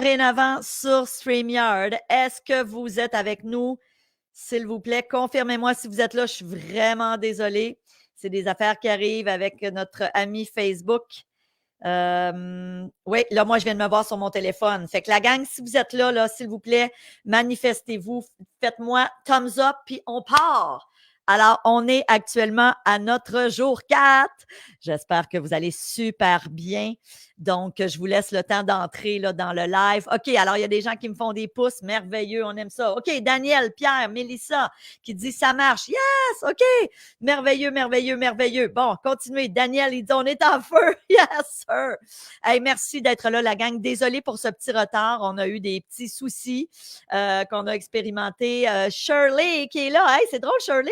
dorénavant sur StreamYard. Est-ce que vous êtes avec nous? S'il vous plaît, confirmez-moi si vous êtes là. Je suis vraiment désolée. C'est des affaires qui arrivent avec notre ami Facebook. Oui, là, moi, je viens de me voir sur mon téléphone. Fait que la gang, si vous êtes là, s'il vous plaît, manifestez-vous. Faites-moi thumbs up, puis on part. Alors, on est actuellement à notre jour 4. J'espère que vous allez super bien. Donc, je vous laisse le temps d'entrer là, dans le live. OK, alors il y a des gens qui me font des pouces. Merveilleux, on aime ça. OK, Daniel, Pierre, Mélissa qui dit ça marche. Yes, OK. Merveilleux, merveilleux, merveilleux. Bon, continuez. Daniel, il dit on est en feu. Yes, sir. Hey, merci d'être là, la gang. Désolée pour ce petit retard. On a eu des petits soucis qu'on a expérimentés. Shirley qui est là. Hey, c'est drôle, Shirley.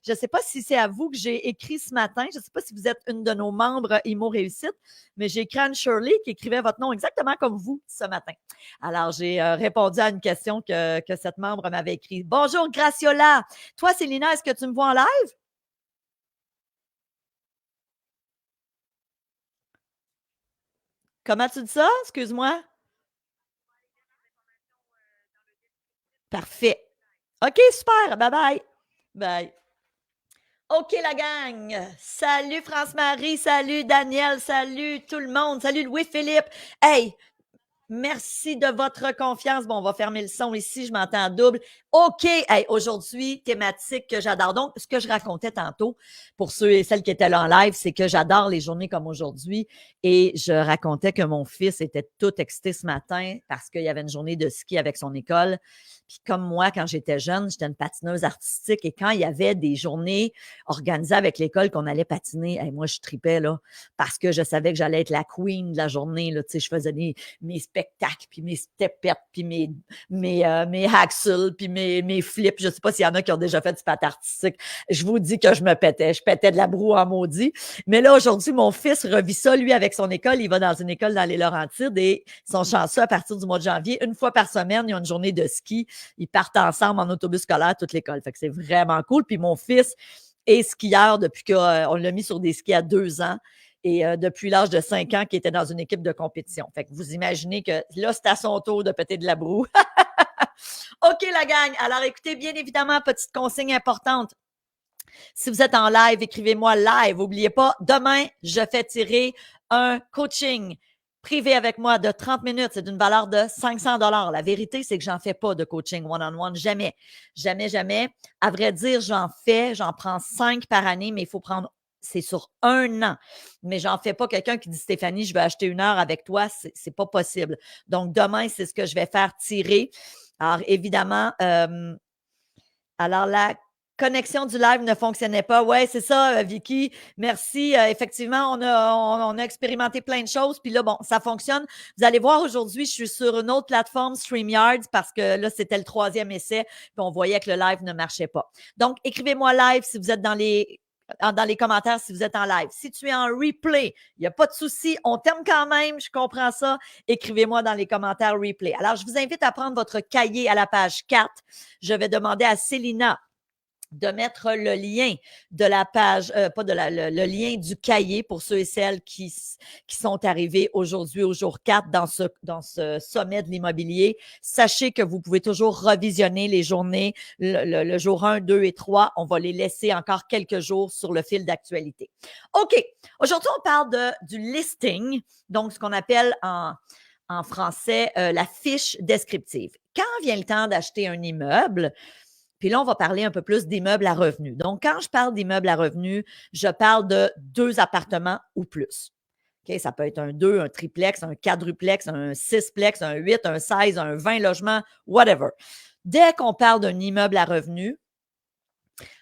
Je ne sais pas si c'est à vous que j'ai écrit ce matin. Je ne sais pas si vous êtes une de nos membres Imo Réussite, mais j'ai écrit à Anne Shirley qui écrivait votre nom exactement comme vous ce matin. Alors, j'ai répondu à une question que cette membre m'avait écrite. Bonjour, Graciola. Toi, Célina, est-ce que tu me vois en live? Comment tu dis ça? Excuse-moi. Parfait. OK, super. Bye-bye. Bye. OK, la gang. Salut France-Marie, salut Daniel, salut tout le monde, salut Louis-Philippe. Hey, merci de votre confiance. Bon, on va fermer le son ici, je m'entends en double. OK, hey, aujourd'hui, thématique que j'adore. Donc, ce que je racontais tantôt, pour ceux et celles qui étaient là en live, c'est que j'adore les journées comme aujourd'hui. Et je racontais que mon fils était tout excité ce matin parce qu'il y avait une journée de ski avec son école. Puis comme moi, quand j'étais jeune, j'étais une patineuse artistique et quand il y avait des journées organisées avec l'école qu'on allait patiner, hey, moi, je tripais là parce que je savais que j'allais être la queen de la journée. Là, je faisais mes spectacles, puis mes stepettes, puis mes axles, puis mes flips. Je ne sais pas s'il y en a qui ont déjà fait du patin artistique. Je vous dis que je me pétais. Je pétais de la broue en maudit. Mais là, aujourd'hui, mon fils revit ça, lui, avec son école. Il va dans une école dans les Laurentides et ils sont chanceux à partir du mois de janvier. Une fois par semaine, ils ont une journée de ski. Ils partent ensemble en autobus scolaire toute l'école. Fait que c'est vraiment cool. Puis mon fils est skieur depuis qu'on l'a mis sur des skis à 2 ans et depuis l'âge de 5 ans qu'il était dans une équipe de compétition. Fait que vous imaginez que là, c'est à son tour de péter de la broue. OK, la gang. Alors, écoutez, bien évidemment, petite consigne importante. Si vous êtes en live, écrivez-moi live. N'oubliez pas, demain, je fais tirer un coaching privé avec moi de 30 minutes. C'est d'une valeur de 500 $. La vérité, c'est que j'en fais pas de coaching one-on-one. Jamais. Jamais, jamais. À vrai dire, j'en prends 5 par année, mais il faut prendre c'est sur 1 an. Mais j'en fais pas quelqu'un qui dit Stéphanie, je vais acheter 1 heure avec toi. C'est pas possible. Donc, demain, c'est ce que je vais faire tirer. Alors, évidemment, alors la connexion du live ne fonctionnait pas. Ouais, c'est ça, Vicky. Merci. Effectivement, on a expérimenté plein de choses. Puis là, bon, ça fonctionne. Vous allez voir aujourd'hui, je suis sur une autre plateforme, StreamYard, parce que là, c'était le 3e essai. Puis on voyait que le live ne marchait pas. Donc, écrivez-moi live si vous êtes dans les commentaires si vous êtes en live. Si tu es en replay, il n'y a pas de souci. On t'aime quand même, je comprends ça. Écrivez-moi dans les commentaires replay. Alors, je vous invite à prendre votre cahier à la page 4. Je vais demander à Célina de mettre le lien de la page, pas de le lien du cahier pour ceux et celles qui sont arrivés aujourd'hui au jour 4 dans ce sommet de l'immobilier. Sachez que vous pouvez toujours revisionner les journées, le jour 1, 2 et 3. On va les laisser encore quelques jours sur le fil d'actualité. OK. Aujourd'hui, on parle du listing, donc ce qu'on appelle en français la fiche descriptive. Quand vient le temps d'acheter un immeuble, puis là, on va parler un peu plus d'immeubles à revenus. Donc, quand je parle d'immeubles à revenus, je parle de 2 appartements ou plus. OK? Ça peut être un 2, un triplex, un quadruplex, un sixplex, un 8, un 16, un 20 logements, whatever. Dès qu'on parle d'un immeuble à revenus,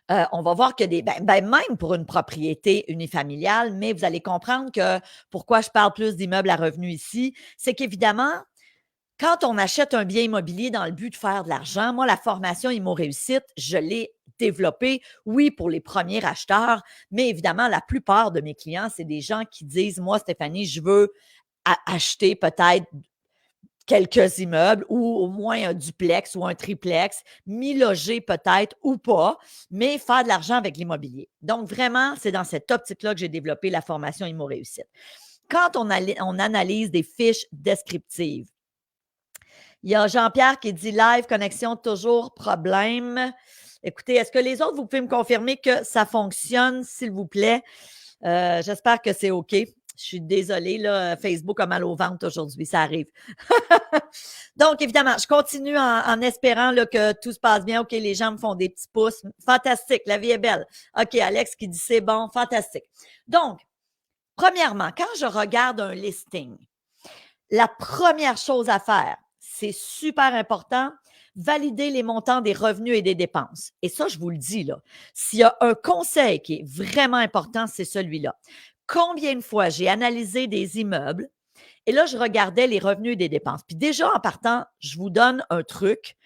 on va voir que même pour une propriété unifamiliale, mais vous allez comprendre que pourquoi je parle plus d'immeubles à revenus ici, c'est qu'évidemment, quand on achète un bien immobilier dans le but de faire de l'argent, moi, la formation Immo Réussite, je l'ai développée, oui, pour les premiers acheteurs, mais évidemment, la plupart de mes clients, c'est des gens qui disent, moi, Stéphanie, je veux acheter peut-être quelques immeubles ou au moins un duplex ou un triplex, m'y loger peut-être ou pas, mais faire de l'argent avec l'immobilier. Donc, vraiment, c'est dans cette optique-là que j'ai développé la formation Immo Réussite. Quand on analyse des fiches descriptives, Il y a Jean-Pierre qui dit live, connexion, toujours problème. Écoutez, est-ce que les autres, vous pouvez me confirmer que ça fonctionne, s'il vous plaît? J'espère que c'est OK. Je suis désolée, là, Facebook a mal au ventre aujourd'hui, ça arrive. Donc, évidemment, je continue en espérant là, que tout se passe bien. OK, les gens me font des petits pouces. Fantastique, la vie est belle. OK, Alex qui dit c'est bon, fantastique. Donc, premièrement, quand je regarde un listing, la première chose à faire, c'est super important, valider les montants des revenus et des dépenses. Et ça, je vous le dis, là, s'il y a un conseil qui est vraiment important, c'est celui-là. Combien de fois j'ai analysé des immeubles et là, je regardais les revenus et des dépenses. Puis déjà, en partant, je vous donne un truc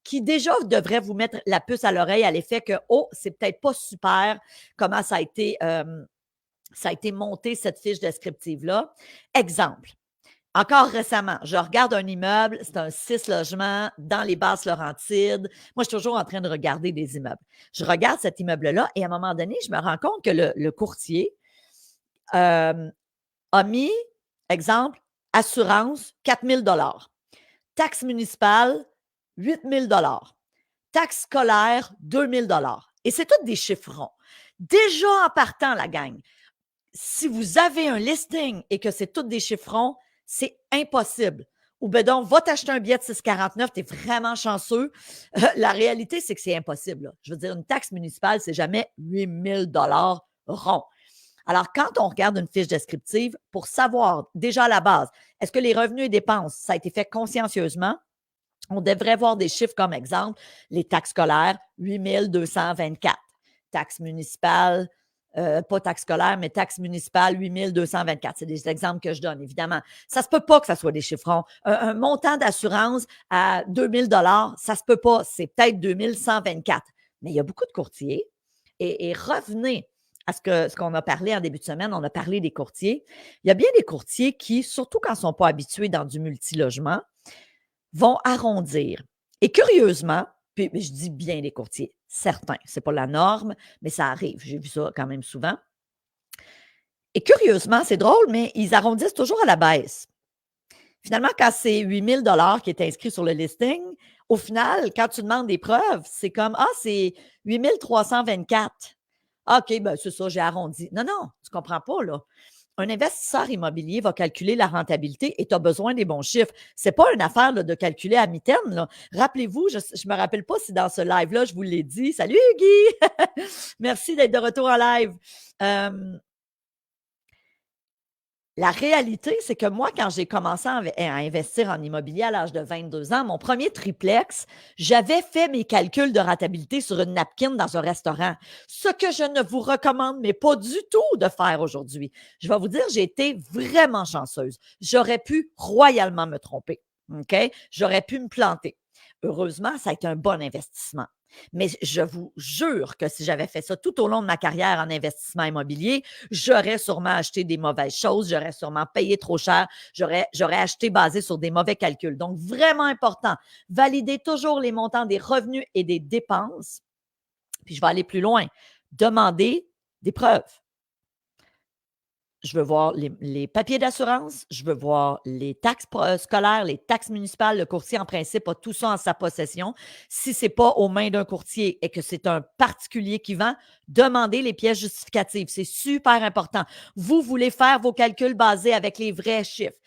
qui déjà devrait vous mettre la puce à l'oreille à l'effet que, oh, c'est peut-être pas super comment ça a été monté, cette fiche descriptive-là. Exemple. Encore récemment, je regarde un immeuble, c'est un 6 logements dans les Basses-Laurentides. Moi, je suis toujours en train de regarder des immeubles. Je regarde cet immeuble-là et à un moment donné, je me rends compte que le courtier a mis, exemple, assurance, 4 000 taxe municipale, 8 000 taxe scolaire, 2 000 et c'est tous des chiffrons. Déjà en partant, la gang, si vous avez un listing et que c'est tous des chiffrons, c'est impossible. Ou ben donc, va t'acheter un billet de 6,49, tu es vraiment chanceux. La réalité, c'est que c'est impossible. Là. Je veux dire, une taxe municipale, c'est jamais 8 000 rond. Alors, quand on regarde une fiche descriptive, pour savoir déjà à la base, est-ce que les revenus et dépenses, ça a été fait consciencieusement? On devrait voir des chiffres comme exemple, les taxes scolaires, 8 224. Taxes municipales, pas taxes scolaires, mais taxes municipales, 8 224. C'est des exemples que je donne, évidemment. Ça se peut pas que ça soit des chiffrons. Un montant d'assurance à 2 000 ça se peut pas. C'est peut-être 2 124. Mais il y a beaucoup de courtiers. Et revenez à ce qu'on a parlé en début de semaine. On a parlé des courtiers. Il y a bien des courtiers qui, surtout quand ils ne sont pas habitués dans du multilogement, vont arrondir. Et curieusement, puis je dis bien les courtiers, certains, ce n'est pas la norme, mais ça arrive. J'ai vu ça quand même souvent. Et curieusement, c'est drôle, mais ils arrondissent toujours à la baisse. Finalement, quand c'est 8 000 qui est inscrit sur le listing, au final, quand tu demandes des preuves, c'est comme, ah, c'est 8 324. Ah, OK, ben c'est ça, j'ai arrondi. Non, non, tu ne comprends pas, là. Un investisseur immobilier va calculer la rentabilité et tu as besoin des bons chiffres. Ce n'est pas une affaire là, de calculer à mi-terme. Là. Rappelez-vous, je ne me rappelle pas si dans ce live-là, je vous l'ai dit. Salut Guy! Merci d'être de retour en live. La réalité, c'est que moi, quand j'ai commencé à investir en immobilier à l'âge de 22 ans, mon premier triplex, j'avais fait mes calculs de rentabilité sur une napkin dans un restaurant. Ce que je ne vous recommande, mais pas du tout de faire aujourd'hui. Je vais vous dire, j'ai été vraiment chanceuse. J'aurais pu royalement me tromper. OK? J'aurais pu me planter. Heureusement, ça a été un bon investissement. Mais je vous jure que si j'avais fait ça tout au long de ma carrière en investissement immobilier, j'aurais sûrement acheté des mauvaises choses, j'aurais sûrement payé trop cher, j'aurais acheté basé sur des mauvais calculs. Donc, vraiment important, valider toujours les montants des revenus et des dépenses. Puis, je vais aller plus loin. Demander des preuves. Je veux voir les papiers d'assurance, je veux voir les taxes scolaires, les taxes municipales. Le courtier, en principe, a tout ça en sa possession. Si ce n'est pas aux mains d'un courtier et que c'est un particulier qui vend, demandez les pièces justificatives. C'est super important. Vous voulez faire vos calculs basés avec les vrais chiffres.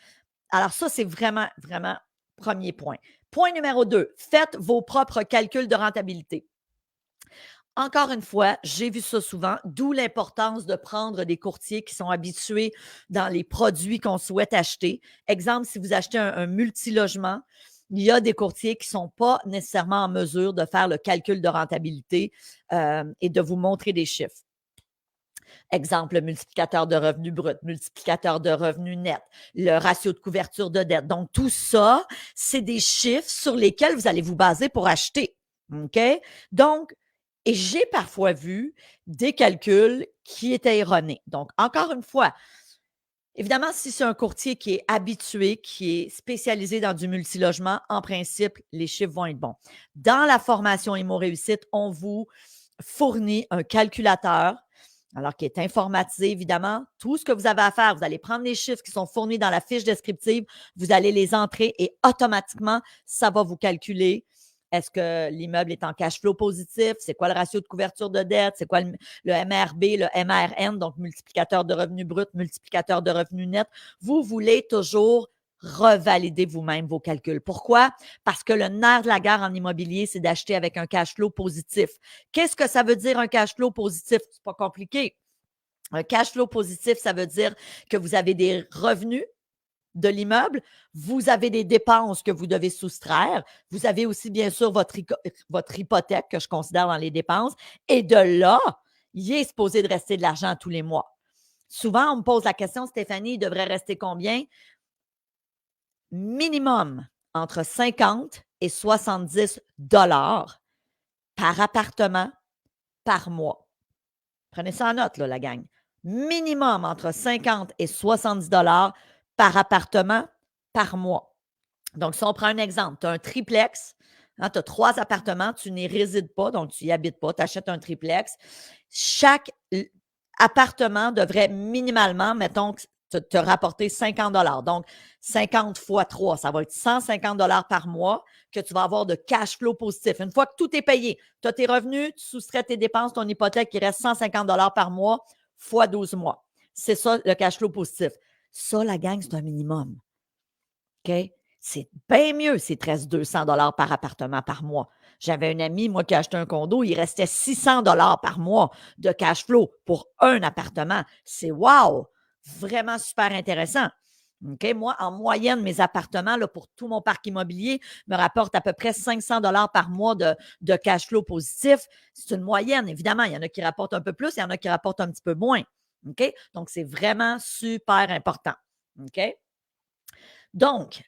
Alors ça, c'est vraiment, vraiment premier point. Point numéro 2, faites vos propres calculs de rentabilité. Encore une fois, j'ai vu ça souvent, d'où l'importance de prendre des courtiers qui sont habitués dans les produits qu'on souhaite acheter. Exemple, si vous achetez un multilogement, il y a des courtiers qui ne sont pas nécessairement en mesure de faire le calcul de rentabilité et de vous montrer des chiffres. Exemple, le multiplicateur de revenus bruts, multiplicateur de revenus nets, le ratio de couverture de dette. Donc, tout ça, c'est des chiffres sur lesquels vous allez vous baser pour acheter. OK? Donc, et j'ai parfois vu des calculs qui étaient erronés. Donc, encore une fois, évidemment, si c'est un courtier qui est habitué, qui est spécialisé dans du multilogement, en principe, les chiffres vont être bons. Dans la formation Immo Réussite, on vous fournit un calculateur alors qui est informatisé, évidemment. Tout ce que vous avez à faire, vous allez prendre les chiffres qui sont fournis dans la fiche descriptive, vous allez les entrer et automatiquement, ça va vous calculer. Est-ce que l'immeuble est en cash flow positif? C'est quoi le ratio de couverture de dette? C'est quoi le MRB, le MRN, donc multiplicateur de revenus bruts, multiplicateur de revenus nets? Vous voulez toujours revalider vous-même vos calculs. Pourquoi? Parce que le nerf de la guerre en immobilier, c'est d'acheter avec un cash flow positif. Qu'est-ce que ça veut dire un cash flow positif? C'est pas compliqué. Un cash flow positif, ça veut dire que vous avez des revenus de l'immeuble, vous avez des dépenses que vous devez soustraire, vous avez aussi bien sûr votre hypothèque que je considère dans les dépenses, et de là, il est supposé de rester de l'argent tous les mois. Souvent, on me pose la question, Stéphanie, il devrait rester combien? Minimum entre 50 et 70 dollars par appartement par mois. Prenez ça en note, là, la gang. Minimum entre 50 et 70 dollars par appartement par mois. Donc, si on prend un exemple, tu as un triplex, hein, tu as 3 appartements, tu n'y résides pas, donc tu n'y habites pas, tu achètes un triplex. Chaque appartement devrait minimalement, mettons, te rapporter 50 dollars. Donc, 50 fois 3, ça va être 150 dollars par mois que tu vas avoir de cash flow positif. Une fois que tout est payé, tu as tes revenus, tu soustrais tes dépenses, ton hypothèque, il reste 150 dollars par mois fois 12 mois. C'est ça, le cash flow positif. Ça, la gang, c'est un minimum. OK? C'est bien mieux s'il te reste 200 dollars par appartement par mois. J'avais un ami, moi, qui a acheté un condo, il restait 600 dollars par mois de cash flow pour un appartement. C'est wow! Vraiment super intéressant. OK? Moi, en moyenne, mes appartements, là, pour tout mon parc immobilier, me rapportent à peu près 500 dollars par mois de cash flow positif. C'est une moyenne, évidemment. Il y en a qui rapportent un peu plus, il y en a qui rapportent un petit peu moins. OK? Donc, c'est vraiment super important. OK? Donc,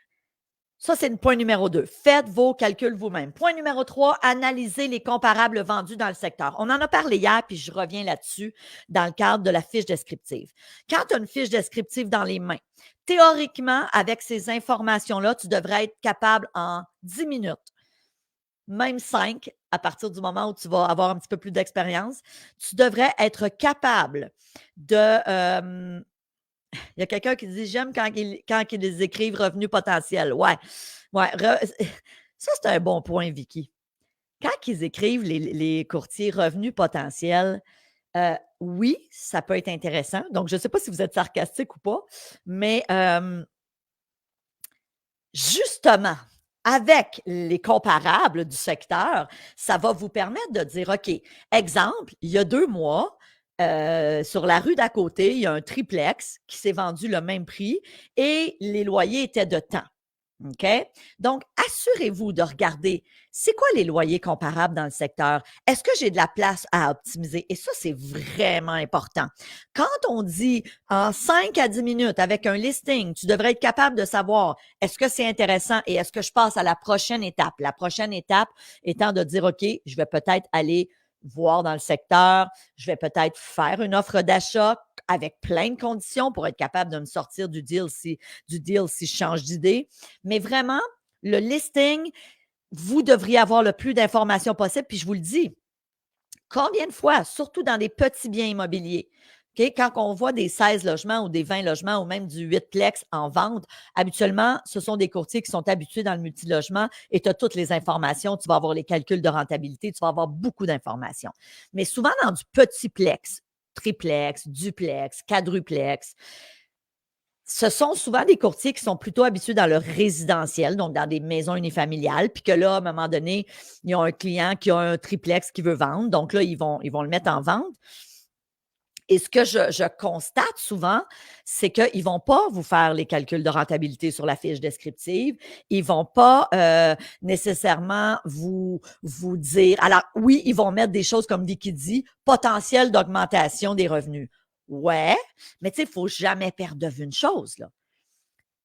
ça, c'est le point numéro 2. Faites vos calculs vous-même. Point numéro 3, analysez les comparables vendus dans le secteur. On en a parlé hier, puis je reviens là-dessus dans le cadre de la fiche descriptive. Quand tu as une fiche descriptive dans les mains, théoriquement, avec ces informations-là, tu devrais être capable en 10 minutes, même 5, à partir du moment où tu vas avoir un petit peu plus d'expérience, tu devrais être capable de... il y a quelqu'un qui dit: «J'aime quand ils écrivent revenus potentiels». Ouais, ouais, ça, c'est un bon point, Vicky. Quand ils écrivent les courtiers revenus potentiels, oui, ça peut être intéressant. Donc, je ne sais pas si vous êtes sarcastique ou pas, mais justement, avec les comparables du secteur, ça va vous permettre de dire, OK, exemple, il y a 2 mois, sur la rue d'à côté, il y a un triplex qui s'est vendu le même prix et les loyers étaient de tant. OK? Donc, assurez-vous de regarder, c'est quoi les loyers comparables dans le secteur? Est-ce que j'ai de la place à optimiser? Et ça, c'est vraiment important. Quand on dit en 5 à 10 minutes avec un listing, tu devrais être capable de savoir est-ce que c'est intéressant et est-ce que je passe à la prochaine étape? La prochaine étape étant de dire, OK, je vais peut-être aller voir dans le secteur, je vais peut-être faire une offre d'achat avec plein de conditions pour être capable de me sortir du deal si je change d'idée. Mais vraiment, le listing, vous devriez avoir le plus d'informations possible. Puis je vous le dis, combien de fois, surtout dans des petits biens immobiliers, OK, quand on voit des 16 logements ou des 20 logements ou même du 8plex en vente, habituellement, ce sont des courtiers qui sont habitués dans le multilogement et tu as toutes les informations. Tu vas avoir les calculs de rentabilité, tu vas avoir beaucoup d'informations. Mais souvent dans du petit plex, triplex, duplex, quadruplex, ce sont souvent des courtiers qui sont plutôt habitués dans le résidentiel, donc dans des maisons unifamiliales, puis que là, à un moment donné, ils ont un client qui a un triplex qui veut vendre. Donc là, ils vont le mettre en vente. Et ce que je constate souvent, c'est qu'ils ne vont pas vous faire les calculs de rentabilité sur la fiche descriptive. Ils ne vont pas nécessairement vous dire. Alors, oui, ils vont mettre des choses comme Vicky dit, potentiel d'augmentation des revenus. Ouais, mais tu sais, il ne faut jamais perdre de vue une chose, là.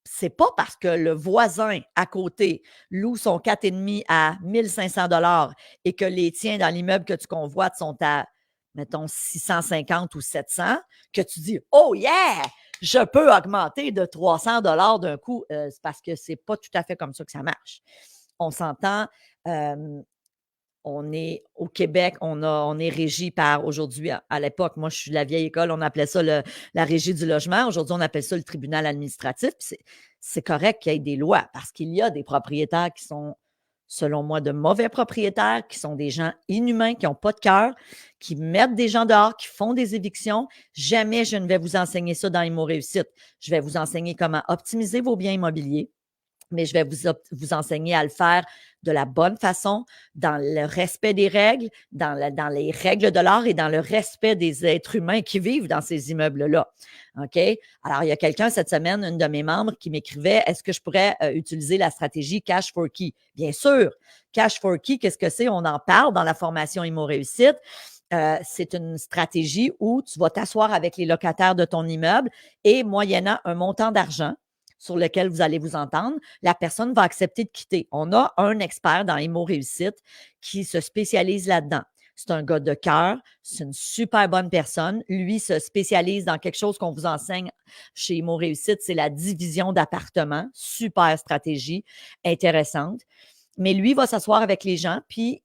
C'est pas parce que le voisin à côté loue son 4,5 à 1500 dollars et que les tiens dans l'immeuble que tu convoites sont à, mettons, 650 ou 700 que tu dis « Oh yeah! Je peux augmenter de 300 dollars d'un coup. » C'est parce que c'est pas tout à fait comme ça que ça marche. On s'entend, On est au Québec, on est régi par aujourd'hui, à l'époque, moi je suis de la vieille école, on appelait ça la régie du logement. Aujourd'hui, on appelle ça le tribunal administratif. C'est correct qu'il y ait des lois parce qu'il y a des propriétaires qui sont, selon moi, de mauvais propriétaires, qui sont des gens inhumains, qui n'ont pas de cœur, qui mettent des gens dehors, qui font des évictions. Jamais je ne vais vous enseigner ça dans Immo Réussite. Je vais vous enseigner comment optimiser vos biens immobiliers, mais je vais vous enseigner à le faire de la bonne façon, dans le respect des règles, dans les règles de l'art et dans le respect des êtres humains qui vivent dans ces immeubles-là. OK? Alors, il y a quelqu'un cette semaine, une de mes membres, qui m'écrivait, est-ce que je pourrais utiliser la stratégie Cash for Key? Bien sûr. Cash for Key, qu'est-ce que c'est? On en parle dans la formation Immo Réussite. C'est une stratégie où tu vas t'asseoir avec les locataires de ton immeuble et moyennant un montant d'argent sur lequel vous allez vous entendre, la personne va accepter de quitter. On a un expert dans Immo Réussite qui se spécialise là-dedans. C'est un gars de cœur, c'est une super bonne personne. Lui se spécialise dans quelque chose qu'on vous enseigne chez Immo Réussite, c'est la division d'appartements. Super stratégie, intéressante. Mais lui va s'asseoir avec les gens, puis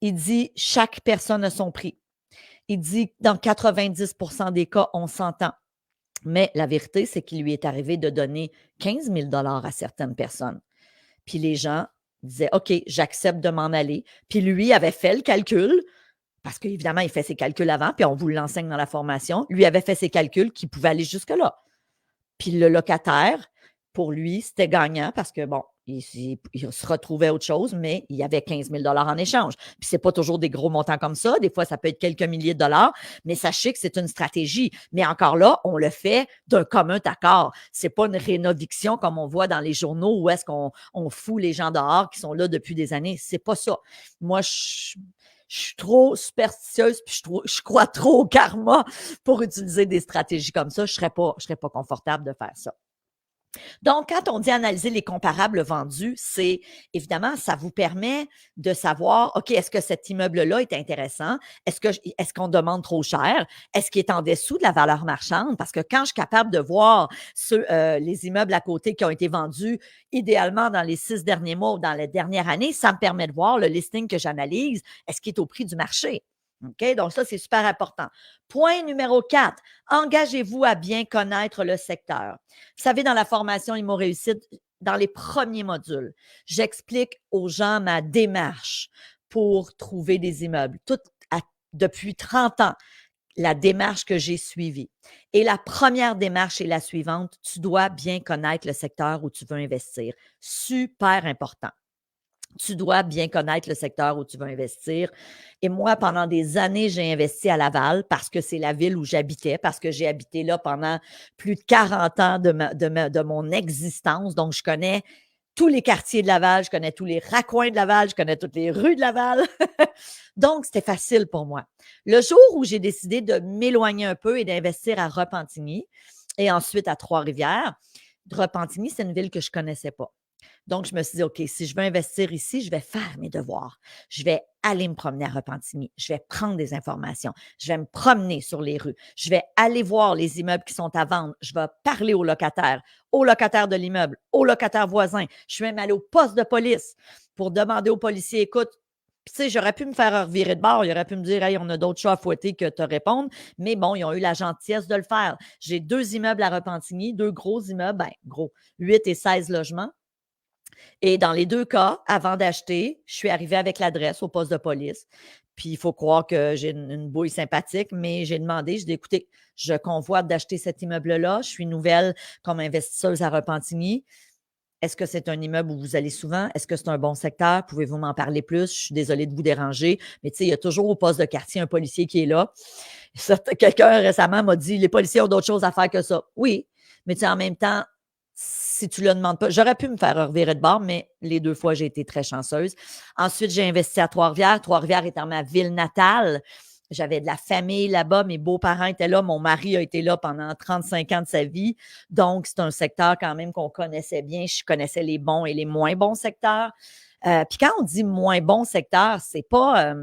il dit chaque personne a son prix. Il dit dans 90% des cas, on s'entend. Mais la vérité, c'est qu'il lui est arrivé de donner 15 000 à certaines personnes. Puis les gens disaient, OK, j'accepte de m'en aller. Puis lui avait fait le calcul, parce qu'évidemment, il fait ses calculs avant, puis on vous l'enseigne dans la formation. Lui avait fait ses calculs qu'il pouvait aller jusque-là. Puis le locataire, pour lui, c'était gagnant parce que, bon, il se retrouvait autre chose, mais il y avait 15 000 en échange. Puis c'est pas toujours des gros montants comme ça. Des fois, ça peut être quelques milliers de dollars, mais sachez que c'est une stratégie. Mais encore là, on le fait d'un commun accord. C'est pas une rénoviction comme on voit dans les journaux où est-ce qu'on fout les gens dehors qui sont là depuis des années. C'est pas ça. Moi, je suis trop superstitieuse puis je crois trop au karma pour utiliser des stratégies comme ça. Je serais pas confortable de faire ça. Donc, quand on dit analyser les comparables vendus, c'est évidemment, ça vous permet de savoir, OK, est-ce que cet immeuble-là est intéressant? Est-ce qu'on demande trop cher? Est-ce qu'il est en dessous de la valeur marchande? Parce que quand je suis capable de voir les immeubles à côté qui ont été vendus idéalement dans les 6 derniers mois ou dans la dernière année, ça me permet de voir le listing que j'analyse, est-ce qu'il est au prix du marché? OK? Donc, ça, c'est super important. Point numéro 4, engagez-vous à bien connaître le secteur. Vous savez, dans la formation Immo Réussite, dans les premiers modules, j'explique aux gens ma démarche pour trouver des immeubles. Depuis 30 ans, la démarche que j'ai suivie. Et la première démarche est la suivante, tu dois bien connaître le secteur où tu veux investir. Super important. Tu dois bien connaître le secteur où tu veux investir. Et moi, pendant des années, j'ai investi à Laval parce que c'est la ville où j'habitais, parce que j'ai habité là pendant plus de 40 ans de mon existence. Donc, je connais tous les quartiers de Laval, je connais tous les raccoins de Laval, je connais toutes les rues de Laval. Donc, c'était facile pour moi. Le jour où j'ai décidé de m'éloigner un peu et d'investir à Repentigny et ensuite à Trois-Rivières, Repentigny, c'est une ville que je ne connaissais pas. Donc, je me suis dit, OK, si je veux investir ici, je vais faire mes devoirs. Je vais aller me promener à Repentigny. Je vais prendre des informations. Je vais me promener sur les rues. Je vais aller voir les immeubles qui sont à vendre. Je vais parler aux locataires de l'immeuble, aux locataires voisins. Je vais même aller au poste de police pour demander aux policiers, écoute, tu sais, j'aurais pu me faire revirer de bord. Il aurait pu me dire, hey, on a d'autres chats à fouetter que te répondre. Mais bon, ils ont eu la gentillesse de le faire. J'ai 2 immeubles à Repentigny, 2 gros immeubles, gros, 8 et 16 logements. Et dans les 2 cas, avant d'acheter, je suis arrivée avec l'adresse au poste de police. Puis il faut croire que j'ai une bouille sympathique, mais j'ai demandé, j'ai dit, écoutez, je convoite d'acheter cet immeuble-là. Je suis nouvelle comme investisseuse à Repentigny. Est-ce que c'est un immeuble où vous allez souvent? Est-ce que c'est un bon secteur? Pouvez-vous m'en parler plus? Je suis désolée de vous déranger, mais tu sais, il y a toujours au poste de quartier un policier qui est là. Quelqu'un récemment m'a dit, les policiers ont d'autres choses à faire que ça. Oui, mais tu sais, en même temps, si tu ne le demandes pas, j'aurais pu me faire revirer de bord, mais les 2 fois, j'ai été très chanceuse. Ensuite, j'ai investi à Trois-Rivières. Trois-Rivières étant ma ville natale. J'avais de la famille là-bas. Mes beaux-parents étaient là. Mon mari a été là pendant 35 ans de sa vie. Donc, c'est un secteur quand même qu'on connaissait bien. Je connaissais les bons et les moins bons secteurs. Puis quand on dit moins bon secteur, c'est pas...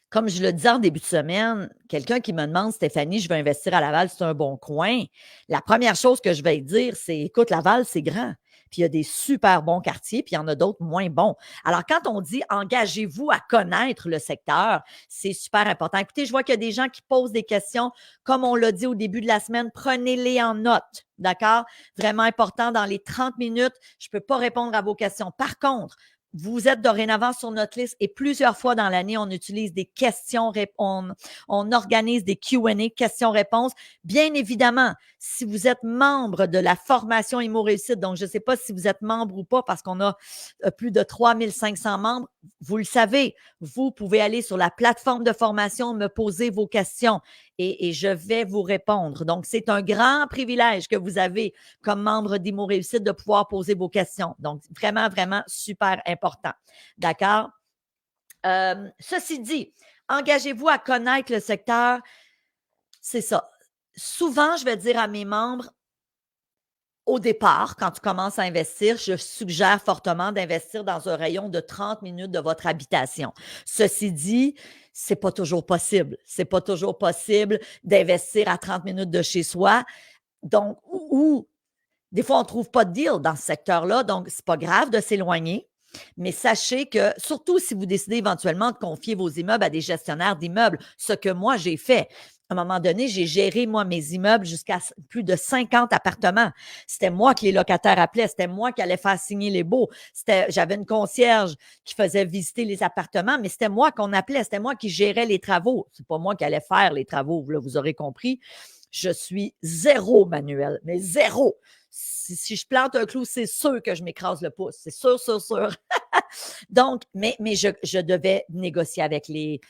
comme je le disais en début de semaine, quelqu'un qui me demande, Stéphanie, je veux investir à Laval, c'est un bon coin. La première chose que je vais dire, c'est, écoute, Laval, c'est grand. Puis il y a des super bons quartiers, puis il y en a d'autres moins bons. Alors, quand on dit engagez-vous à connaître le secteur, c'est super important. Écoutez, je vois qu'il y a des gens qui posent des questions. Comme on l'a dit au début de la semaine, prenez-les en note. D'accord? Vraiment important, dans les 30 minutes, je ne peux pas répondre à vos questions. Par contre, vous êtes dorénavant sur notre liste et plusieurs fois dans l'année, on utilise des questions, on organise des Q&A, questions-réponses. Bien évidemment, si vous êtes membre de la formation Imo Réussite, donc je ne sais pas si vous êtes membre ou pas parce qu'on a plus de 3500 membres, vous le savez, vous pouvez aller sur la plateforme de formation, me poser vos questions et je vais vous répondre. Donc, c'est un grand privilège que vous avez comme membre d'Imo Réussite de pouvoir poser vos questions. Donc, vraiment, vraiment super important. D'accord? Ceci dit, engagez-vous à connaître le secteur. C'est ça. Souvent, je vais dire à mes membres, au départ, quand tu commences à investir, je suggère fortement d'investir dans un rayon de 30 minutes de votre habitation. Ceci dit, c'est pas toujours possible. C'est pas toujours possible d'investir à 30 minutes de chez soi. Donc, ou des fois, on ne trouve pas de deal dans ce secteur-là, donc c'est pas grave de s'éloigner. Mais sachez que, surtout si vous décidez éventuellement de confier vos immeubles à des gestionnaires d'immeubles, ce que moi j'ai fait. À un moment donné, j'ai géré, moi, mes immeubles jusqu'à plus de 50 appartements. C'était moi que les locataires appelaient, c'était moi qui allais faire signer les baux. J'avais une concierge qui faisait visiter les appartements, mais c'était moi qu'on appelait, c'était moi qui gérais les travaux. C'est pas moi qui allais faire les travaux, là, vous aurez compris. Je suis zéro manuel, mais zéro. Si je plante un clou, c'est sûr que je m'écrase le pouce. C'est sûr, sûr, sûr. Donc, mais je devais négocier avec les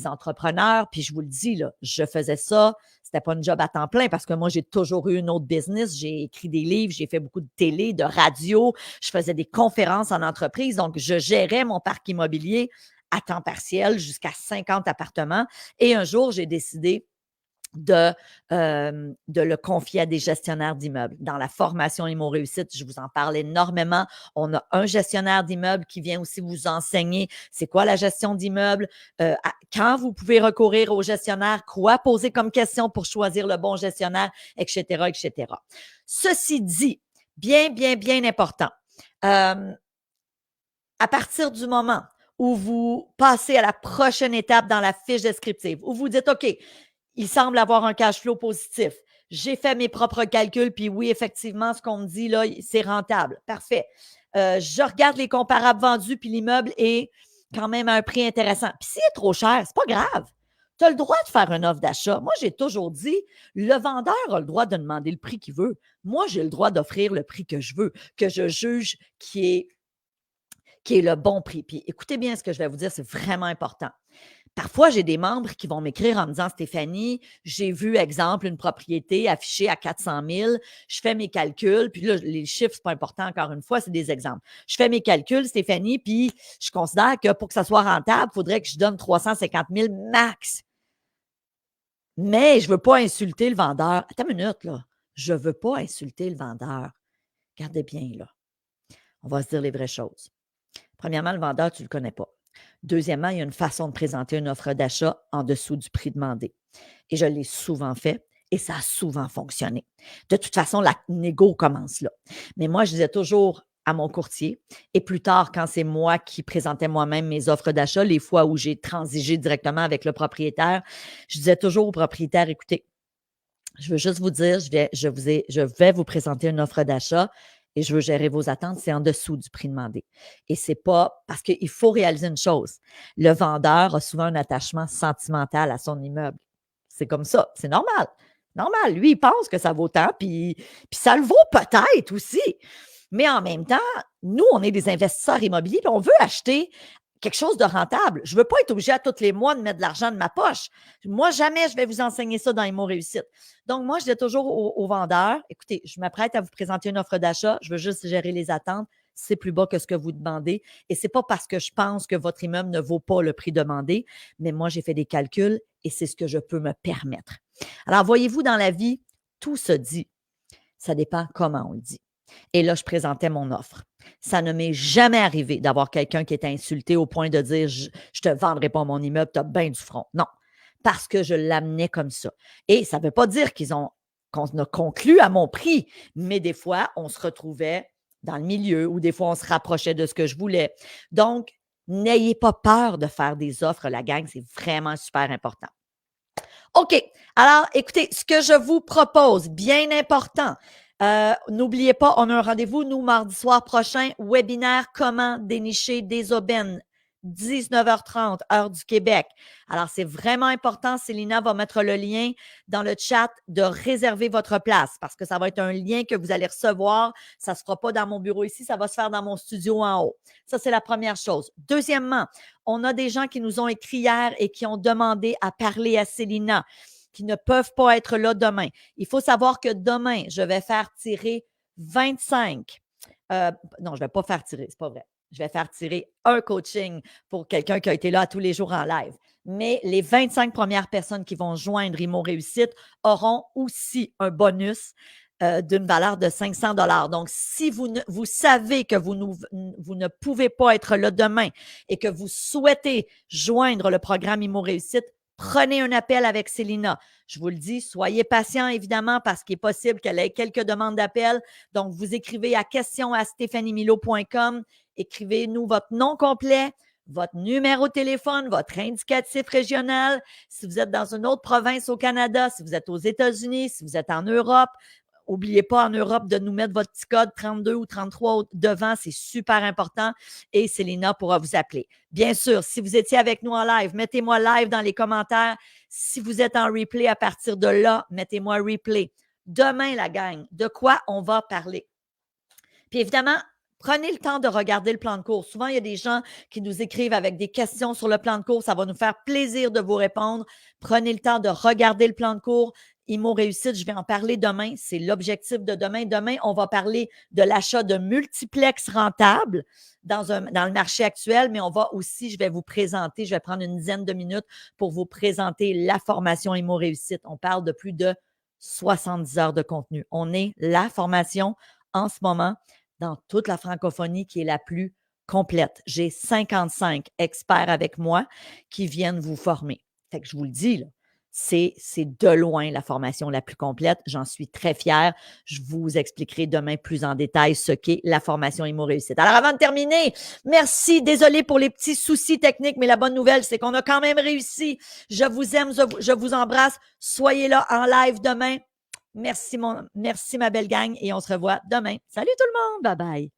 entrepreneurs. Puis je vous le dis, là, je faisais ça. C'était pas une job à temps plein parce que moi, j'ai toujours eu une autre business. J'ai écrit des livres, j'ai fait beaucoup de télé, de radio. Je faisais des conférences en entreprise. Donc, je gérais mon parc immobilier à temps partiel jusqu'à 50 appartements. Et un jour, j'ai décidé de le confier à des gestionnaires d'immeubles. Dans la formation Imo Réussite, je vous en parle énormément. On a un gestionnaire d'immeubles qui vient aussi vous enseigner c'est quoi la gestion d'immeubles, quand vous pouvez recourir au gestionnaire, quoi poser comme question pour choisir le bon gestionnaire, etc., etc. Ceci dit, bien, bien, bien important, à partir du moment où vous passez à la prochaine étape dans la fiche descriptive, où vous dites, OK, il semble avoir un cash flow positif. J'ai fait mes propres calculs, puis oui, effectivement, ce qu'on me dit là, c'est rentable. Parfait. Je regarde les comparables vendus, puis l'immeuble est quand même à un prix intéressant. Puis s'il est trop cher, c'est pas grave. Tu as le droit de faire une offre d'achat. Moi, j'ai toujours dit, le vendeur a le droit de demander le prix qu'il veut. Moi, j'ai le droit d'offrir le prix que je veux, que je juge qui est le bon prix. Puis écoutez bien ce que je vais vous dire, c'est vraiment important. Parfois, j'ai des membres qui vont m'écrire en me disant Stéphanie, j'ai vu, exemple, une propriété affichée à 400 000. Je fais mes calculs. Puis là, les chiffres, c'est pas important, encore une fois, c'est des exemples. Je fais mes calculs, Stéphanie, puis je considère que pour que ça soit rentable, il faudrait que je donne 350 000 max. Mais je ne veux pas insulter le vendeur. Attends une minute, là. Je ne veux pas insulter le vendeur. Regardez bien, là. On va se dire les vraies choses. Premièrement, le vendeur, tu ne le connais pas. Deuxièmement, il y a une façon de présenter une offre d'achat en dessous du prix demandé. Et je l'ai souvent fait et ça a souvent fonctionné. De toute façon, la négo commence là. Mais moi, je disais toujours à mon courtier et plus tard, quand c'est moi qui présentais moi-même mes offres d'achat, les fois où j'ai transigé directement avec le propriétaire, je disais toujours au propriétaire, écoutez, je veux juste vous dire, je vais vous présenter une offre d'achat et je veux gérer vos attentes, c'est en dessous du prix demandé. Et c'est pas parce qu'il faut réaliser une chose. Le vendeur a souvent un attachement sentimental à son immeuble. C'est comme ça. C'est normal. Normal. Lui, il pense que ça vaut tant, puis ça le vaut peut-être aussi. Mais en même temps, nous, on est des investisseurs immobiliers, puis on veut acheter quelque chose de rentable. Je ne veux pas être obligé à tous les mois de mettre de l'argent de ma poche. Moi, jamais je vais vous enseigner ça dans Imo Réussite. Donc, moi, je dis toujours aux vendeurs, écoutez, je m'apprête à vous présenter une offre d'achat, je veux juste gérer les attentes. C'est plus bas que ce que vous demandez. Et ce n'est pas parce que je pense que votre immeuble ne vaut pas le prix demandé, mais moi, j'ai fait des calculs et c'est ce que je peux me permettre. Alors, voyez-vous, dans la vie, tout se dit. Ça dépend comment on le dit. Et là, je présentais mon offre. Ça ne m'est jamais arrivé d'avoir quelqu'un qui est insulté au point de dire je ne te vendrai pas mon immeuble, tu as bien du front. Non, parce que je l'amenais comme ça. Et ça ne veut pas dire qu'on a conclu à mon prix, mais des fois, on se retrouvait dans le milieu ou des fois, on se rapprochait de ce que je voulais. Donc, n'ayez pas peur de faire des offres, la gang, c'est vraiment super important. OK. Alors, écoutez, ce que je vous propose, bien important, n'oubliez pas, on a un rendez-vous, nous, mardi soir prochain, webinaire Comment dénicher des aubaines, 19h30, heure du Québec. Alors, c'est vraiment important. Célina va mettre le lien dans le chat de réserver votre place parce que ça va être un lien que vous allez recevoir. Ça ne se fera pas dans mon bureau ici, ça va se faire dans mon studio en haut. Ça, c'est la première chose. Deuxièmement, on a des gens qui nous ont écrit hier et qui ont demandé à parler à Célina, qui ne peuvent pas être là demain. Il faut savoir que demain, je vais faire tirer 25. Non, je ne vais pas faire tirer, c'est pas vrai. Je vais faire tirer un coaching pour quelqu'un qui a été là tous les jours en live. Mais les 25 premières personnes qui vont joindre Imo Réussite auront aussi un bonus d'une valeur de 500 $. Donc, si vous savez que vous ne pouvez pas être là demain et que vous souhaitez joindre le programme Imo Réussite, prenez un appel avec Célina. Je vous le dis, soyez patient, évidemment, parce qu'il est possible qu'elle ait quelques demandes d'appel. Donc, vous écrivez à question@stephaniemilo.com. Écrivez-nous votre nom complet, votre numéro de téléphone, votre indicatif régional. Si vous êtes dans une autre province au Canada, si vous êtes aux États-Unis, si vous êtes en Europe, n'oubliez pas en Europe de nous mettre votre petit code 32 ou 33 devant, c'est super important et Célina pourra vous appeler. Bien sûr, si vous étiez avec nous en live, mettez-moi live dans les commentaires. Si vous êtes en replay à partir de là, mettez-moi replay. Demain, la gang, de quoi on va parler? Puis évidemment, prenez le temps de regarder le plan de cours. Souvent, il y a des gens qui nous écrivent avec des questions sur le plan de cours. Ça va nous faire plaisir de vous répondre. Prenez le temps de regarder le plan de cours. Imo Réussite, je vais en parler demain. C'est l'objectif de demain. Demain, on va parler de l'achat de multiplex rentables dans le marché actuel, mais on va aussi, je vais vous présenter, je vais prendre une dizaine de minutes pour vous présenter la formation Imo Réussite. On parle de plus de 70 heures de contenu. On est la formation en ce moment dans toute la francophonie qui est la plus complète. J'ai 55 experts avec moi qui viennent vous former. Fait que je vous le dis, là, c'est de loin la formation la plus complète. J'en suis très fière. Je vous expliquerai demain plus en détail ce qu'est la formation Imo Réussite. Alors, avant de terminer, merci. Désolé pour les petits soucis techniques, mais la bonne nouvelle, c'est qu'on a quand même réussi. Je vous aime, je vous embrasse. Soyez là en live demain. Merci ma belle gang et on se revoit demain. Salut tout le monde. Bye bye.